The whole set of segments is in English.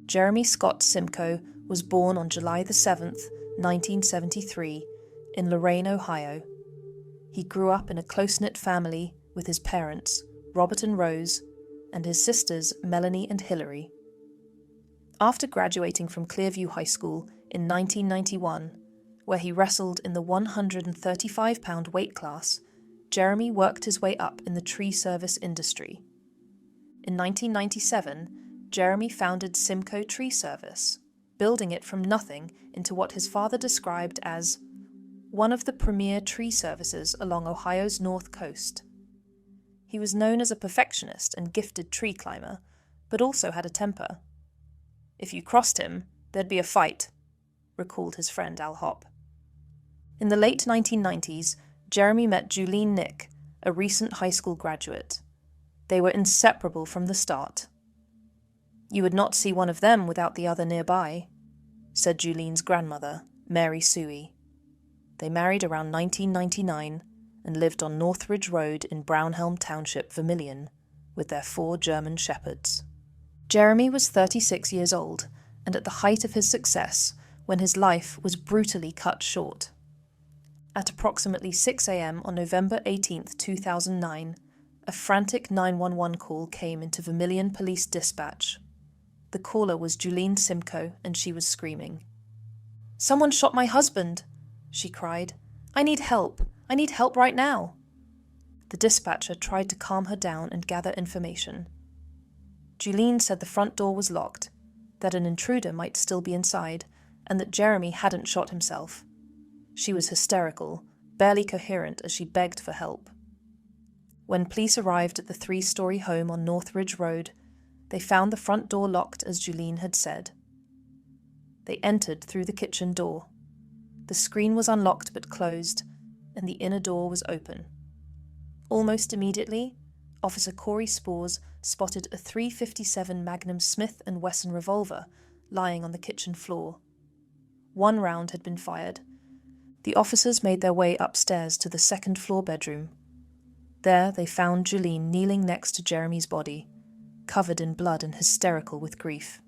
Jeremy Scott Simko was born on July the 7th, 1973, in Lorain, Ohio. He grew up in a close-knit family with his parents, Robert and Rose, and his sisters, Melanie and Hillary. After graduating from Clearview High School in 1991, where he wrestled in the 135-pound weight class, Jeremy worked his way up in the tree service industry. In 1997, Jeremy founded Simko Tree Service, building it from nothing into what his father described as one of the premier tree services along Ohio's north coast. He was known as a perfectionist and gifted tree climber, but also had a temper. If you crossed him, there'd be a fight, recalled his friend Al Hopp. In the late 1990s, Jeremy met Julene Knick, a recent high school graduate. They were inseparable from the start. "You would not see one of them without the other nearby," said Julene's grandmother, Mary Suey. They married around 1999 and lived on Northridge Road in Brownhelm Township, Vermilion, with their 4 German shepherds. Jeremy was 36 years old and at the height of his success when his life was brutally cut short. At approximately 6 a.m. on November 18, 2009, a frantic 911 call came into Vermilion Police Dispatch. The caller was Julene Simko, and she was screaming. "Someone shot my husband," she cried. I need help right now." The dispatcher tried to calm her down and gather information. Julene said the front door was locked, that an intruder might still be inside, and that Jeremy hadn't shot himself. She was hysterical, barely coherent as she begged for help. When police arrived at the 3-story home on Northridge Road, they found the front door locked as Julene had said. They entered through the kitchen door. The screen was unlocked but closed, and the inner door was open. Almost immediately, Officer Corey Spores spotted a .357 Magnum Smith & Wesson revolver lying on the kitchen floor. 1 round had been fired. The officers made their way upstairs to the 2nd-floor bedroom. There they found Julene kneeling next to Jeremy's body, covered in blood and hysterical with grief.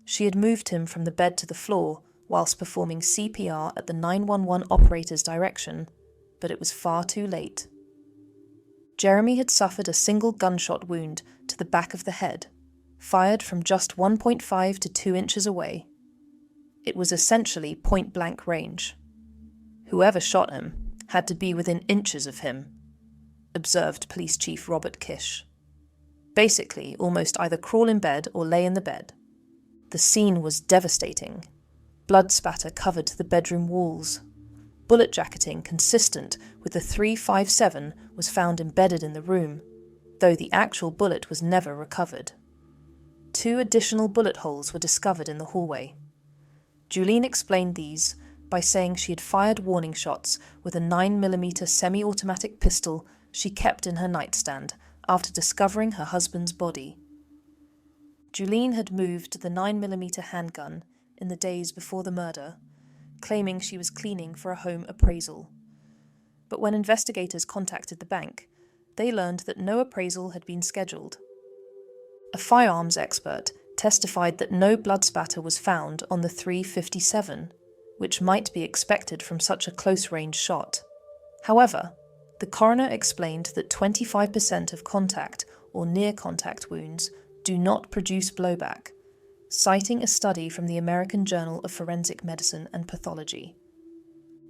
She had moved him from the bed to the floor whilst performing CPR at the 911 operator's direction, but it was far too late. Jeremy had suffered a single gunshot wound to the back of the head, fired from just 1.5 to 2 inches away. It was essentially point-blank range. Whoever shot him had to be within inches of him, observed Police Chief Robert Kish. Basically, almost either crawl in bed or lay in the bed. The scene was devastating. Blood spatter covered the bedroom walls. Bullet jacketing consistent with the .357 was found embedded in the room, though the actual bullet was never recovered. 2 additional bullet holes were discovered in the hallway. Julene explained these by saying she had fired warning shots with a 9mm semi-automatic pistol she kept in her nightstand after discovering her husband's body. Julene had moved the 9mm handgun in the days before the murder, claiming she was cleaning for a home appraisal. But when investigators contacted the bank, they learned that no appraisal had been scheduled. A firearms expert testified that no blood spatter was found on the .357, which might be expected from such a close-range shot. However, the coroner explained that 25% of contact or near-contact wounds do not produce blowback, citing a study from the American Journal of Forensic Medicine and Pathology.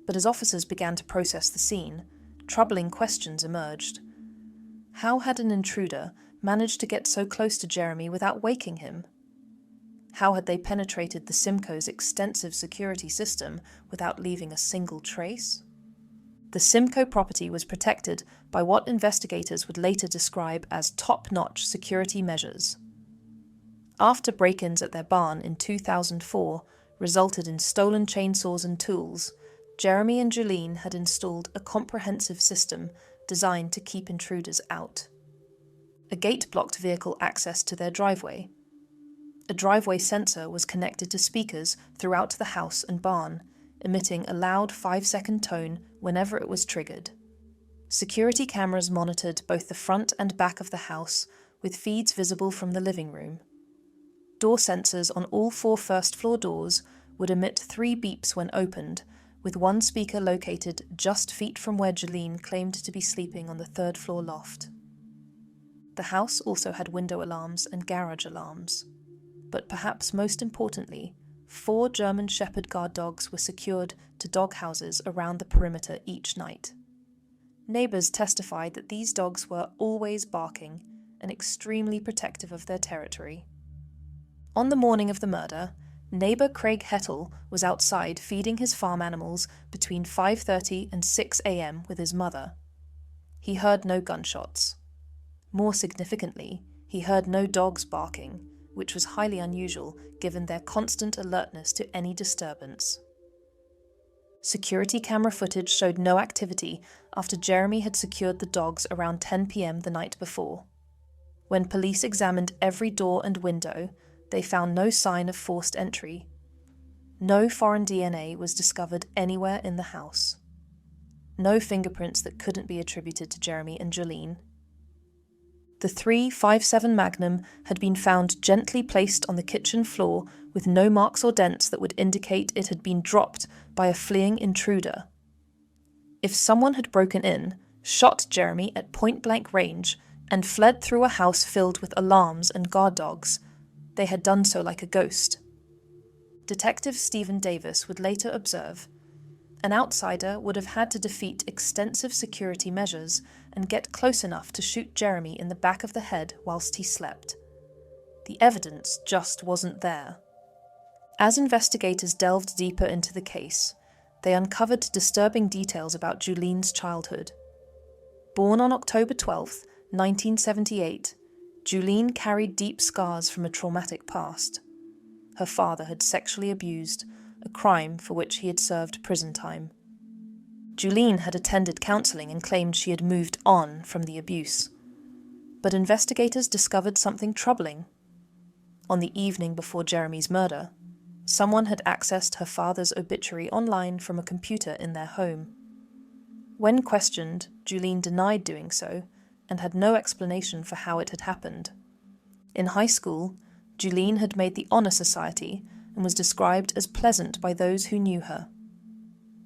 But as officers began to process the scene, troubling questions emerged. How had an intruder managed to get so close to Jeremy without waking him? How had they penetrated the Simco's extensive security system without leaving a single trace? The Simko property was protected by what investigators would later describe as top-notch security measures. After break-ins at their barn in 2004 resulted in stolen chainsaws and tools, Jeremy and Julene had installed a comprehensive system designed to keep intruders out. A gate blocked vehicle access to their driveway. A driveway sensor was connected to speakers throughout the house and barn, emitting a loud 5-second tone whenever it was triggered. Security cameras monitored both the front and back of the house, with feeds visible from the living room. Door sensors on all 4 first-floor doors would emit 3 beeps when opened, with one speaker located just feet from where Julene claimed to be sleeping on the 3rd-floor loft. The house also had window alarms and garage alarms. But perhaps most importantly, 4 German Shepherd guard dogs were secured to dog houses around the perimeter each night. Neighbours testified that these dogs were always barking and extremely protective of their territory. On the morning of the murder, neighbour Craig Hettel was outside feeding his farm animals between 5:30 and 6 a.m. with his mother. He heard no gunshots. More significantly, he heard no dogs barking, which was highly unusual given their constant alertness to any disturbance. Security camera footage showed no activity after Jeremy had secured the dogs around 10 p.m. the night before. When police examined every door and window, they found no sign of forced entry. No foreign DNA was discovered anywhere in the house. No fingerprints that couldn't be attributed to Jeremy and Julene. The .357 Magnum had been found gently placed on the kitchen floor with no marks or dents that would indicate it had been dropped by a fleeing intruder. If someone had broken in, shot Jeremy at point-blank range, and fled through a house filled with alarms and guard dogs, they had done so like a ghost. Detective Stephen Davis would later observe, an outsider would have had to defeat extensive security measures and get close enough to shoot Jeremy in the back of the head whilst he slept. The evidence just wasn't there. As investigators delved deeper into the case, they uncovered disturbing details about Julene's childhood. Born on October 12, 1978, Julene carried deep scars from a traumatic past. Her father had sexually abused, a crime for which he had served prison time. Julene had attended counselling and claimed she had moved on from the abuse. But investigators discovered something troubling. On the evening before Jeremy's murder, someone had accessed her father's obituary online from a computer in their home. When questioned, Julene denied doing so and had no explanation for how it had happened. In high school, Julene had made the Honor Society and was described as pleasant by those who knew her.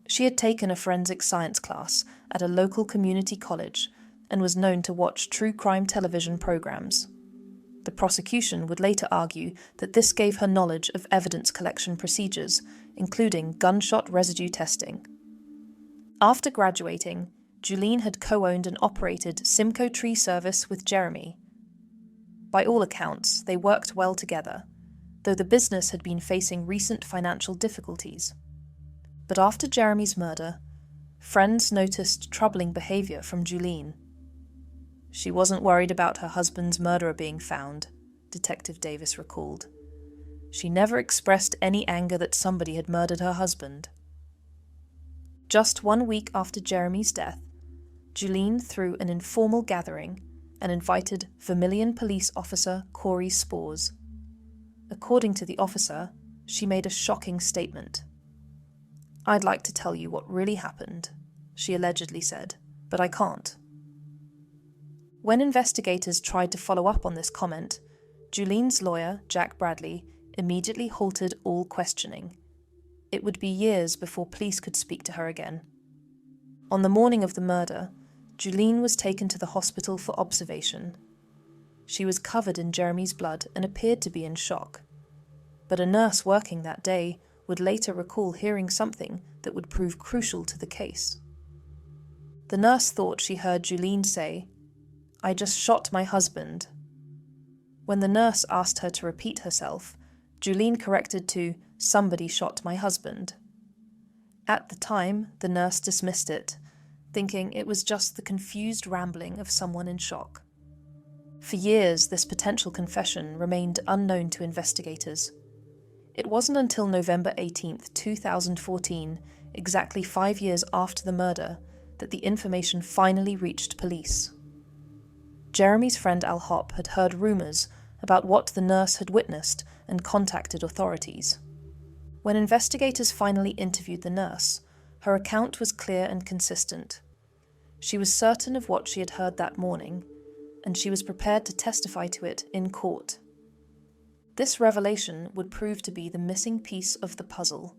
She had taken a forensic science class at a local community college and was known to watch true crime television programs. The prosecution would later argue that this gave her knowledge of evidence collection procedures, including gunshot residue testing. After graduating, Julene had co-owned and operated Simko Tree Service with Jeremy. By all accounts, they worked well together, though the business had been facing recent financial difficulties. But after Jeremy's murder, friends noticed troubling behaviour from Julene. She wasn't worried about her husband's murderer being found, Detective Davis recalled. She never expressed any anger that somebody had murdered her husband. Just 1 week after Jeremy's death, Julene threw an informal gathering and invited Vermilion police officer Corey Spores. According to the officer, she made a shocking statement. "I'd like to tell you what really happened," she allegedly said, "but I can't." When investigators tried to follow up on this comment, Julene's lawyer, Jack Bradley, immediately halted all questioning. It would be years before police could speak to her again. On the morning of the murder, Julene was taken to the hospital for observation. She was covered in Jeremy's blood and appeared to be in shock. But a nurse working that day would later recall hearing something that would prove crucial to the case. The nurse thought she heard Julene say, "I just shot my husband." When the nurse asked her to repeat herself, Julene corrected to, "Somebody shot my husband." At the time, the nurse dismissed it, thinking it was just the confused rambling of someone in shock. For years, this potential confession remained unknown to investigators. It wasn't until November 18, 2014, exactly 5 years after the murder, that the information finally reached police. Jeremy's friend Al Hopp had heard rumours about what the nurse had witnessed and contacted authorities. When investigators finally interviewed the nurse, her account was clear and consistent. She was certain of what she had heard that morning, and she was prepared to testify to it in court. This revelation would prove to be the missing piece of the puzzle.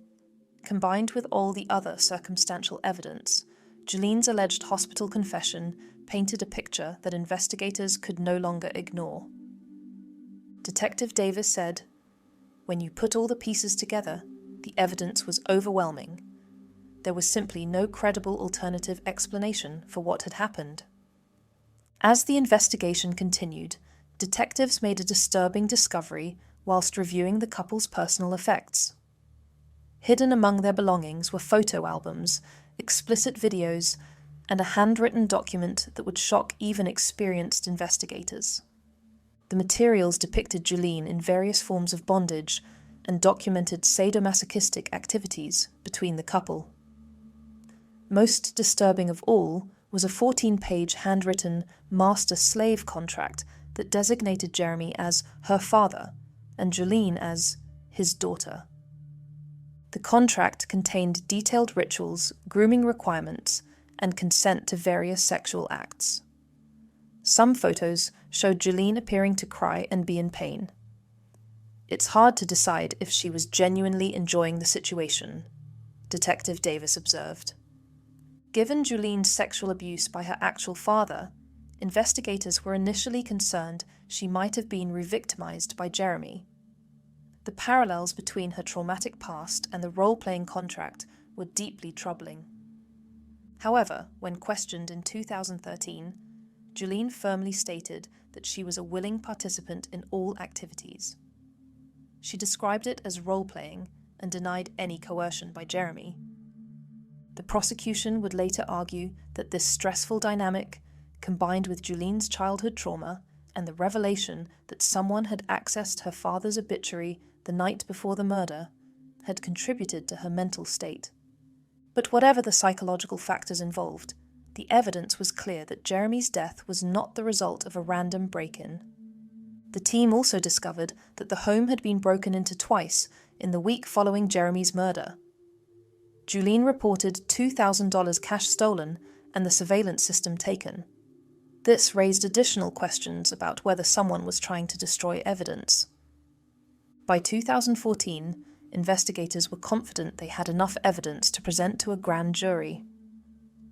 Combined with all the other circumstantial evidence, Julene's alleged hospital confession painted a picture that investigators could no longer ignore. Detective Davis said, "When you put all the pieces together, the evidence was overwhelming. There was simply no credible alternative explanation for what had happened." As the investigation continued, detectives made a disturbing discovery whilst reviewing the couple's personal effects. Hidden among their belongings were photo albums, explicit videos, and a handwritten document that would shock even experienced investigators. The materials depicted Julene in various forms of bondage and documented sadomasochistic activities between the couple. Most disturbing of all was a 14-page handwritten master-slave contract that designated Jeremy as her father and Julene as his daughter. The contract contained detailed rituals, grooming requirements, and consent to various sexual acts. Some photos showed Julene appearing to cry and be in pain. "It's hard to decide if she was genuinely enjoying the situation," Detective Davis observed. Given Julene's sexual abuse by her actual father, investigators were initially concerned she might have been re-victimized by Jeremy. The parallels between her traumatic past and the role-playing contract were deeply troubling. However, when questioned in 2013, Julene firmly stated that she was a willing participant in all activities. She described it as role-playing and denied any coercion by Jeremy. The prosecution would later argue that this stressful dynamic, combined with Julene's childhood trauma and the revelation that someone had accessed her father's obituary the night before the murder, had contributed to her mental state. But whatever the psychological factors involved, the evidence was clear that Jeremy's death was not the result of a random break-in. The team also discovered that the home had been broken into twice in the week following Jeremy's murder. Julene reported $2,000 cash stolen and the surveillance system taken. This raised additional questions about whether someone was trying to destroy evidence. By 2014, investigators were confident they had enough evidence to present to a grand jury.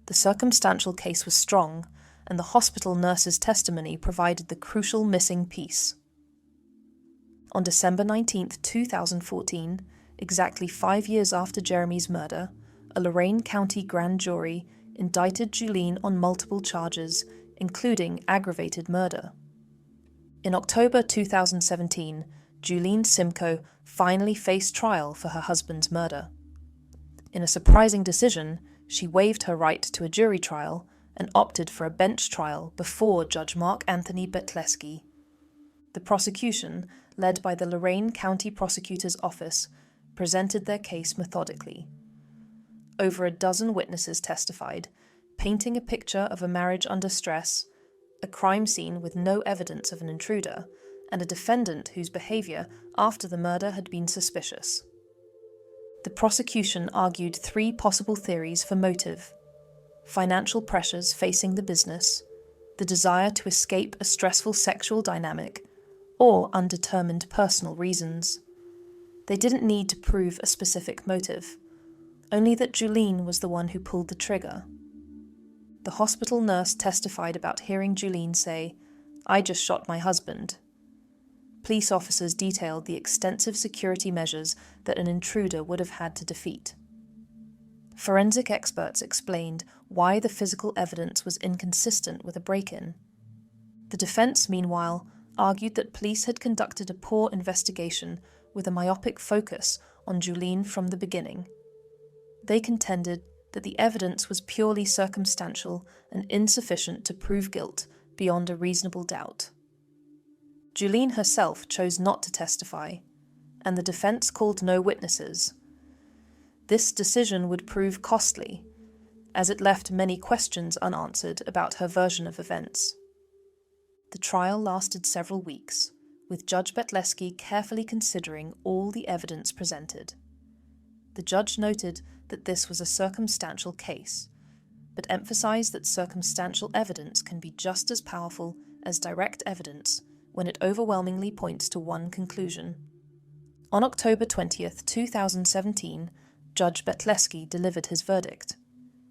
The circumstantial case was strong, and the hospital nurse's testimony provided the crucial missing piece. On December 19, 2014, exactly 5 years after Jeremy's murder, a Lorain County grand jury indicted Julene on multiple charges, including aggravated murder. In October 2017, Julene Simko finally faced trial for her husband's murder. In a surprising decision, she waived her right to a jury trial and opted for a bench trial before Judge Mark Anthony Betleski. The prosecution, led by the Lorain County Prosecutor's Office, presented their case methodically. Over a dozen witnesses testified, painting a picture of a marriage under stress, a crime scene with no evidence of an intruder, and a defendant whose behaviour after the murder had been suspicious. The prosecution argued 3 possible theories for motive: financial pressures facing the business, the desire to escape a stressful sexual dynamic, or undetermined personal reasons. They didn't need to prove a specific motive, only that Julene was the one who pulled the trigger. The hospital nurse testified about hearing Julene say, "I just shot my husband." Police officers detailed the extensive security measures that an intruder would have had to defeat. Forensic experts explained why the physical evidence was inconsistent with a break-in. The defense, meanwhile, argued that police had conducted a poor investigation with a myopic focus on Julene from the beginning. They contended that the evidence was purely circumstantial and insufficient to prove guilt beyond a reasonable doubt. Julene herself chose not to testify, and the defense called no witnesses. This decision would prove costly, as it left many questions unanswered about her version of events. The trial lasted several weeks, with Judge Betleski carefully considering all the evidence presented. The judge noted that this was a circumstantial case, but emphasized that circumstantial evidence can be just as powerful as direct evidence when it overwhelmingly points to one conclusion. On October 20th, 2017, Judge Betleski delivered his verdict.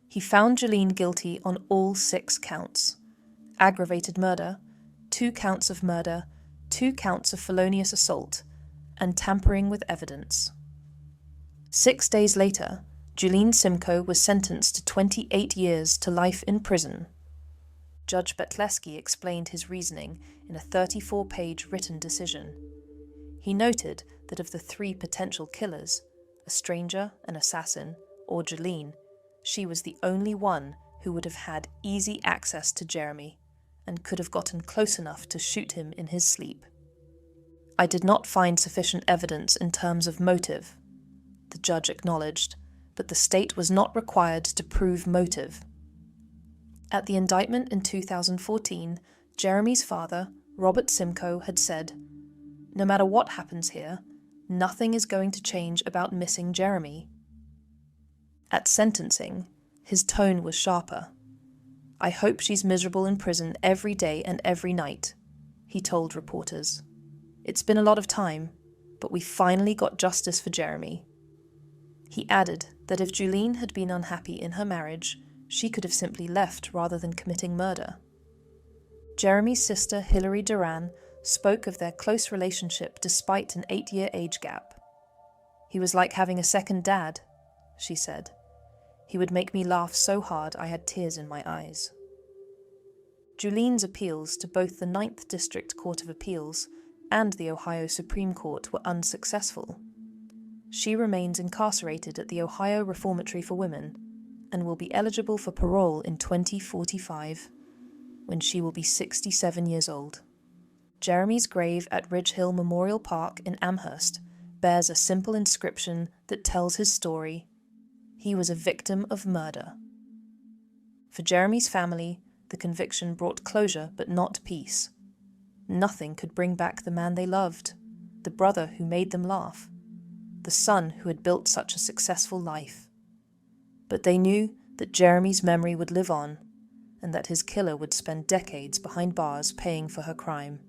He found Julene guilty on all 6 counts: aggravated murder, 2 counts of murder, 2 counts of felonious assault, and tampering with evidence. 6 days later, Julene Simko was sentenced to 28 years to life in prison. Judge Betleski explained his reasoning in a 34-page written decision. He noted that of the 3 potential killers, a stranger, an assassin, or Julene, she was the only one who would have had easy access to Jeremy and could have gotten close enough to shoot him in his sleep. I did not find sufficient evidence in terms of motive, the judge acknowledged, but the state was not required to prove motive. At the indictment in 2014, Jeremy's father, Robert Simko, had said, "No matter what happens here, nothing is going to change about missing Jeremy." At sentencing, his tone was sharper. "I hope she's miserable in prison every day and every night," he told reporters. "It's been a lot of time, but we finally got justice for Jeremy." He added that if Julene had been unhappy in her marriage, she could have simply left rather than committing murder. Jeremy's sister, Hillary Duran, spoke of their close relationship despite an 8-year age gap. "He was like having a second dad," she said. "He would make me laugh so hard I had tears in my eyes." Julene's appeals to both the 9th District Court of Appeals and the Ohio Supreme Court were unsuccessful. She remains incarcerated at the Ohio Reformatory for Women and will be eligible for parole in 2045, when she will be 67 years old. Jeremy's grave at Ridge Hill Memorial Park in Amherst bears a simple inscription that tells his story: "He was a victim of murder." For Jeremy's family, the conviction brought closure but not peace. Nothing could bring back the man they loved, the brother who made them laugh, the son who had built such a successful life. But they knew that Jeremy's memory would live on, and that his killer would spend decades behind bars paying for her crime.